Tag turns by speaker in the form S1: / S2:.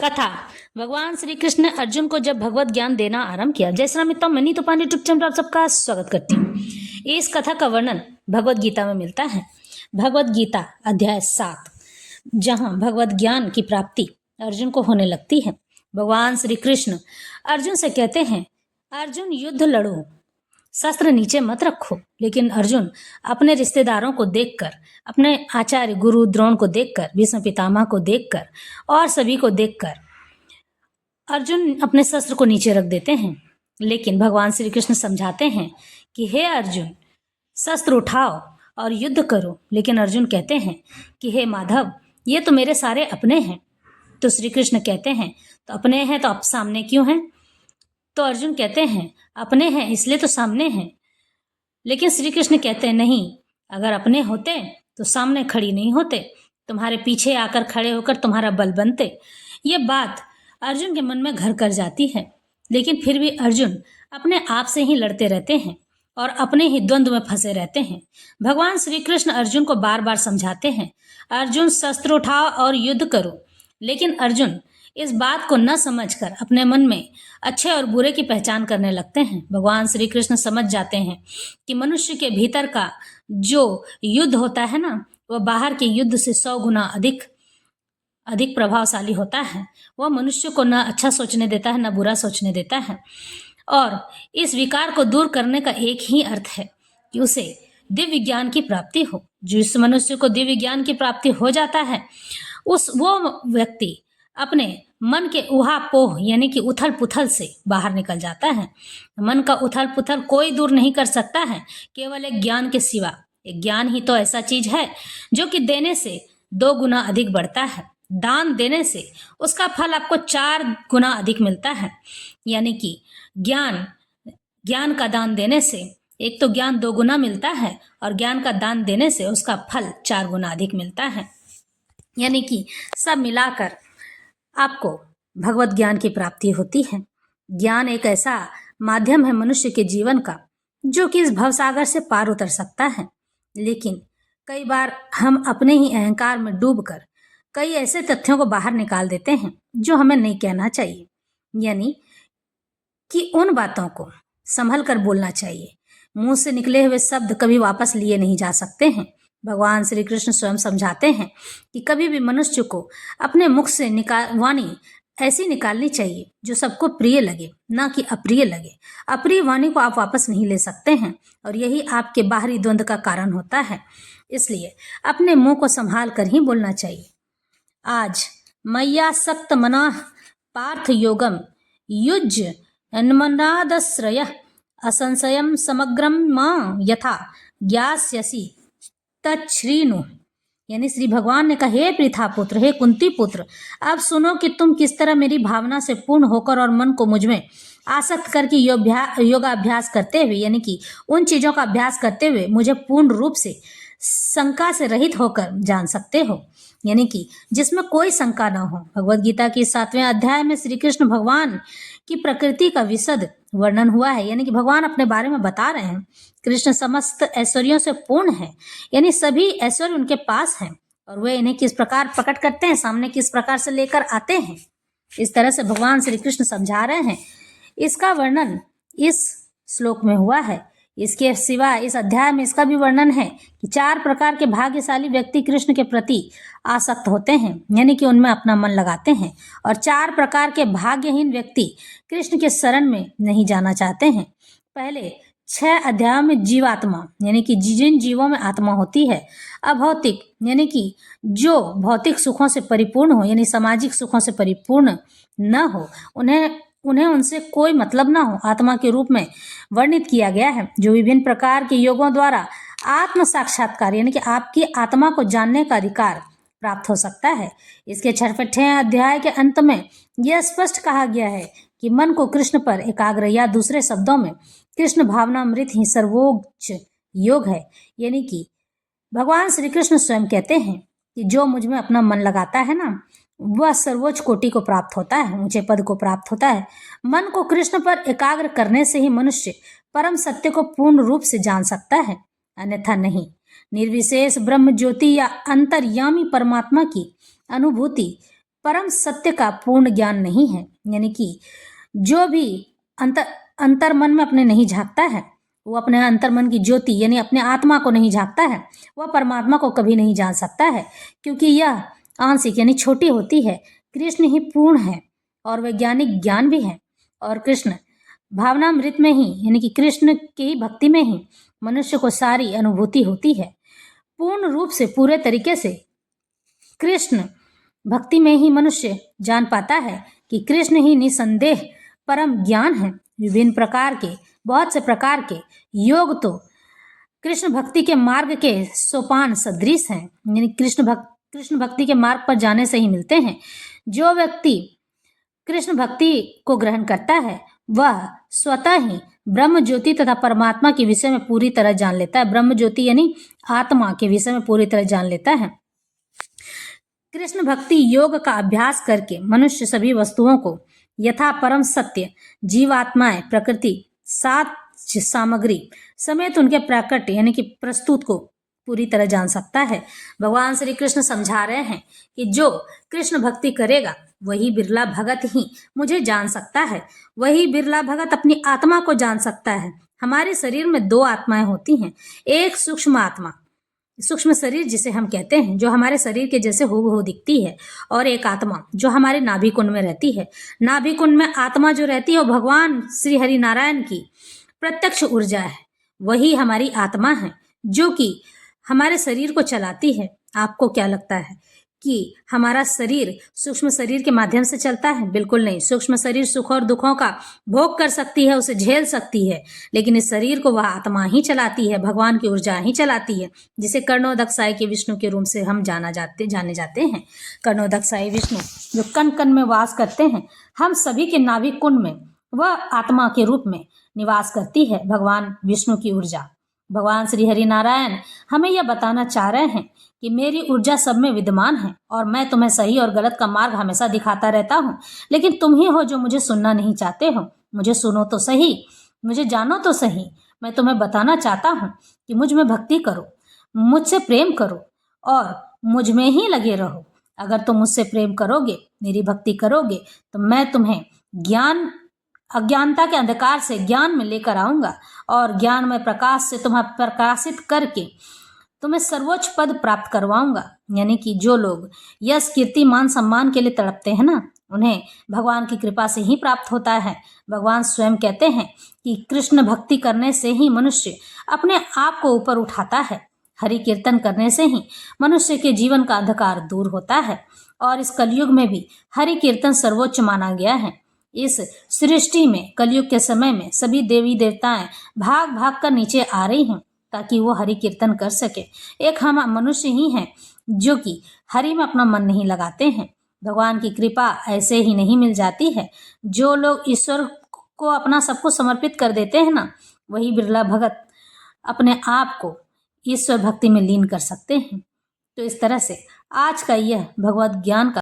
S1: कथा। भगवान श्री कृष्ण ने अर्जुन को जब भगवत ज्ञान देना आरंभ किया। जय श्री राम मित्रों, मैं नीतू पांडे यूट्यूब चैनल पर आप सबका स्वागत करती हूँ। इस कथा का वर्णन भगवत गीता में मिलता है। भगवत गीता अध्याय 7, जहाँ भगवत ज्ञान की प्राप्ति अर्जुन को होने लगती है। भगवान श्री कृष्ण अर्जुन से कहते हैं, अर्जुन युद्ध लड़ो, शस्त्र नीचे मत रखो। लेकिन अर्जुन अपने रिश्तेदारों को देखकर, अपने आचार्य गुरु द्रोण को देखकर, भीष्म पितामह को देखकर और सभी को देखकर अर्जुन अपने शस्त्र को नीचे रख देते हैं। लेकिन भगवान श्री कृष्ण समझाते हैं कि हे अर्जुन, शस्त्र उठाओ और युद्ध करो। लेकिन अर्जुन कहते हैं कि हे माधव, ये तो मेरे सारे अपने हैं। तो श्री कृष्ण कहते हैं, तो अपने हैं तो आप सामने क्यों हैं? तो अर्जुन कहते हैं, अपने हैं इसलिए तो सामने हैं। लेकिन श्री कृष्ण कहते हैं, नहीं, अगर अपने होते तो सामने खड़ी नहीं होते, तुम्हारे पीछे आकर खड़े होकर तुम्हारा बल बनते। ये बात अर्जुन के मन में घर कर जाती है। लेकिन फिर भी अर्जुन अपने आप से ही लड़ते रहते हैं और अपने ही द्वंद्व में फंसे रहते हैं। भगवान श्री कृष्ण अर्जुन को बार बार समझाते हैं, अर्जुन शस्त्र उठाओ और युद्ध करो। लेकिन अर्जुन इस बात को न समझकर अपने मन में अच्छे और बुरे की पहचान करने लगते हैं। भगवान श्री कृष्ण समझ जाते हैं कि मनुष्य के भीतर का जो युद्ध होता है ना, वह बाहर के युद्ध से 100 गुना अधिक प्रभावशाली होता है। वह मनुष्य को न अच्छा सोचने देता है, न बुरा सोचने देता है। और इस विकार को दूर करने का एक ही अर्थ है कि उसे दिव्य ज्ञान की प्राप्ति हो। जिस मनुष्य को दिव्य ज्ञान की प्राप्ति हो जाता है, वो व्यक्ति अपने मन के उहापोह यानी कि उथल पुथल से बाहर निकल जाता है। मन का उथल पुथल कोई दूर नहीं कर सकता है, केवल एक ज्ञान के सिवा। एक ज्ञान ही तो ऐसा चीज है जो कि देने से 2 गुना अधिक बढ़ता है। दान देने से उसका फल आपको 4 गुना अधिक मिलता है। यानी कि ज्ञान का दान देने से एक तो ज्ञान 2 गुना मिलता है और ज्ञान का दान देने से उसका फल 4 गुना अधिक मिलता है। यानी कि सब मिलाकर आपको भगवत ज्ञान की प्राप्ति होती है। ज्ञान एक ऐसा माध्यम है मनुष्य के जीवन का जो कि इस भवसागर से पार उतर सकता है। लेकिन कई बार हम अपने ही अहंकार में डूबकर कई ऐसे तथ्यों को बाहर निकाल देते हैं जो हमें नहीं कहना चाहिए। यानी कि उन बातों को संभल कर बोलना चाहिए। मुंह से निकले हुए शब्द कभी वापस लिए नहीं जा सकते हैं। भगवान श्री कृष्ण स्वयं समझाते हैं कि कभी भी मनुष्य को अपने मुख से वाणी ऐसी निकालनी चाहिए जो सबको प्रिय लगे, ना कि अप्रिय लगे। अप्रिय वाणी को आप वापस नहीं ले सकते हैं और यही आपके बाहरी द्वंद्व का कारण होता है। इसलिए अपने मुंह को संभाल कर ही बोलना चाहिए। आज मय्यासक्त मनाः पार्थ योगम युज्य अन्मनादश्रय असंशयम समग्रम मां यथा ज्ञास्यसि तच्छृणु। यानी श्री भगवान ने कहा, हे पृथा पुत्र, हे कुंती पुत्र, अब सुनो कि तुम किस तरह मेरी भावना से पूर्ण होकर और मन को मुझ में आसक्त करके योगाभ्यास करते हुए, यानी कि उन चीजों का अभ्यास करते हुए मुझे पूर्ण रूप से शंका से रहित होकर जान सकते हो। यानी कि जिसमें कोई शंका ना हो। भगवत गीता के 7वें अध्याय में श्री कृष्ण भगवान की प्रकृति का विशद वर्णन हुआ है। यानी कि भगवान अपने बारे में बता रहे हैं, कृष्ण समस्त ऐश्वर्यों से पूर्ण है। यानी सभी ऐश्वर्य उनके पास हैं और वे इन्हें किस प्रकार प्रकट करते हैं, सामने किस प्रकार से लेकर आते हैं। इस तरह से भगवान श्री कृष्ण समझा रहे हैं। इसका वर्णन इस श्लोक में हुआ है। इसके सिवा इस अध्याय में इसका भी वर्णन है कि 4 प्रकार के भाग्यशाली व्यक्ति कृष्ण के प्रति आसक्त होते हैं, यानी कि उनमें अपना मन लगाते हैं। और 4 प्रकार के भाग्यहीन व्यक्ति कृष्ण के शरण में नहीं जाना चाहते हैं। पहले 6 अध्यायों में जीवात्मा, यानी कि जिन जीवों में आत्मा होती है, अभौतिक, यानी कि जो भौतिक सुखों से परिपूर्ण हो, यानी सामाजिक सुखों से परिपूर्ण न हो, उन्हें उनसे कोई मतलब ना हो, आत्मा के रूप में वर्णित किया गया है। जो विभिन्न प्रकार के योगों द्वारा आत्म साक्षात्कार, यानी कि आपकी आत्मा को जानने का अधिकार प्राप्त हो सकता है। इसके 6वें अध्याय के अंत में यह स्पष्ट कहा गया है कि मन को कृष्ण पर एकाग्र, या दूसरे शब्दों में कृष्ण भावनामृत ही सर्वोच्च योग है। यानी कि भगवान श्री कृष्ण स्वयं कहते हैं कि जो मुझ में अपना मन लगाता है ना, वह सर्वोच्च कोटि को प्राप्त होता है, ऊंचे पद को प्राप्त होता है। मन को कृष्ण पर एकाग्र करने से ही मनुष्य परम सत्य को पूर्ण रूप से जान सकता है, अन्यथा नहीं। निर्विशेष ब्रह्म ज्योति या अंतर्यामी परमात्मा की अनुभूति परम सत्य का पूर्ण ज्ञान नहीं है। यानी कि जो भी अंतर्मन में अपने नहीं झांकता है, वो अपने अंतर्मन की ज्योति यानी अपने आत्मा को नहीं झांकता है, वह परमात्मा को कभी नहीं जान सकता है, क्योंकि यह आंशिक यानी छोटी होती है। कृष्ण ही पूर्ण है और वैज्ञानिक ज्ञान भी है। और कृष्ण भावनामृत में ही यानी कि कृष्ण की भक्ति में ही मनुष्य को सारी अनुभूति होती है। पूर्ण रूप से पूरे तरीके से कृष्ण भक्ति में ही मनुष्य जान पाता है कि कृष्ण ही निसंदेह परम ज्ञान है। विभिन्न प्रकार के बहुत से प्रकार के योग तो कृष्ण भक्ति के मार्ग के सोपान सदृश हैं, यानी कृष्ण भक्ति के मार्ग पर जाने से ही मिलते हैं। जो व्यक्ति कृष्ण भक्ति को ग्रहण करता है वह स्वतः ही ब्रह्म ज्योति तथा परमात्मा के विषय में पूरी तरह जान लेता है। ब्रह्म ज्योति यानी आत्मा के विषय में पूरी तरह जान लेता है। कृष्ण भक्ति योग का अभ्यास करके मनुष्य सभी वस्तुओं को यथा परम सत्य, जीवात्माएं, प्रकृति, साध्य सामग्री समेत उनके प्राकट्य यानी कि प्रस्तुत को पूरी तरह जान सकता है। भगवान श्री कृष्ण समझा रहे हैं कि जो कृष्ण भक्ति करेगा वही बिरला भगत ही मुझे जान सकता है, वही बिरला भगत अपनी आत्मा को जान सकता है। हमारे शरीर में दो आत्माएं होती हैं, एक सूक्ष्म आत्मा, सूक्ष्म शरीर जिसे हम कहते हैं, जो हमारे शरीर के जैसे हूबहू दिखती है, और एक आत्मा जो हमारे नाभि कुंड में रहती है। नाभि कुंड में आत्मा जो रहती है वो भगवान श्री हरि नारायण की प्रत्यक्ष ऊर्जा है, वही हमारी आत्मा है जो कि हमारे शरीर को चलाती है। आपको क्या लगता है कि हमारा शरीर सूक्ष्म शरीर के माध्यम से चलता है? बिल्कुल नहीं। सूक्ष्म शरीर सुख और दुखों का भोग कर सकती है, उसे झेल सकती है, लेकिन इस शरीर को वह आत्मा ही चलाती है, भगवान की ऊर्जा ही चलाती है, जिसे कर्णोदकसाई के विष्णु के रूप से हम जाने जाते हैं। कर्णोदकसाई विष्णु जो कण कण में वास करते हैं, हम सभी के नाभिक कुंड में वह आत्मा के रूप में निवास करती है भगवान विष्णु की ऊर्जा। भगवान श्री हरि नारायण हमें यह बताना चाह रहे हैं कि मेरी ऊर्जा सब में विद्यमान है और मैं तुम्हें सही और गलत का मार्ग हमेशा दिखाता रहता हूँ, लेकिन तुम ही हो जो मुझे सुनना नहीं चाहते हो। मुझे सुनो तो सही, मुझे जानो तो सही। मैं तुम्हें बताना चाहता हूँ कि मुझ में भक्ति करो, मुझसे प्रेम करो और मुझ में ही लगे रहो। अगर तुम मुझसे प्रेम करोगे, मेरी भक्ति करोगे, तो मैं तुम्हें अज्ञानता के अंधकार से ज्ञान में लेकर आऊंगा और ज्ञान में प्रकाश से तुम्हें प्रकाशित करके तुम्हें सर्वोच्च पद प्राप्त करवाऊंगा। यानी कि जो लोग यश, कीर्ति, मान, सम्मान के लिए तड़पते हैं ना, उन्हें भगवान की कृपा से ही प्राप्त होता है। भगवान स्वयं कहते हैं कि कृष्ण भक्ति करने से ही मनुष्य अपने आप को ऊपर उठाता है। हरि कीर्तन करने से ही मनुष्य के जीवन का अंधकार दूर होता है और इस कलयुग में भी हरि कीर्तन सर्वोच्च माना गया है। इस सृष्टि में कलयुग के समय में सभी देवी देवताएं भाग भाग कर नीचे आ रही हैं ताकि वो हरि कीर्तन कर सके। एक हम मनुष्य ही हैं जो कि हरि में अपना मन नहीं लगाते हैं। भगवान की कृपा ऐसे ही नहीं मिल जाती है। जो लोग ईश्वर को अपना सब कुछ समर्पित कर देते हैं ना, वही बिरला भगत अपने आप को ईश्वर भक्ति में लीन कर सकते हैं। तो इस तरह से आज का यह भगवत ज्ञान का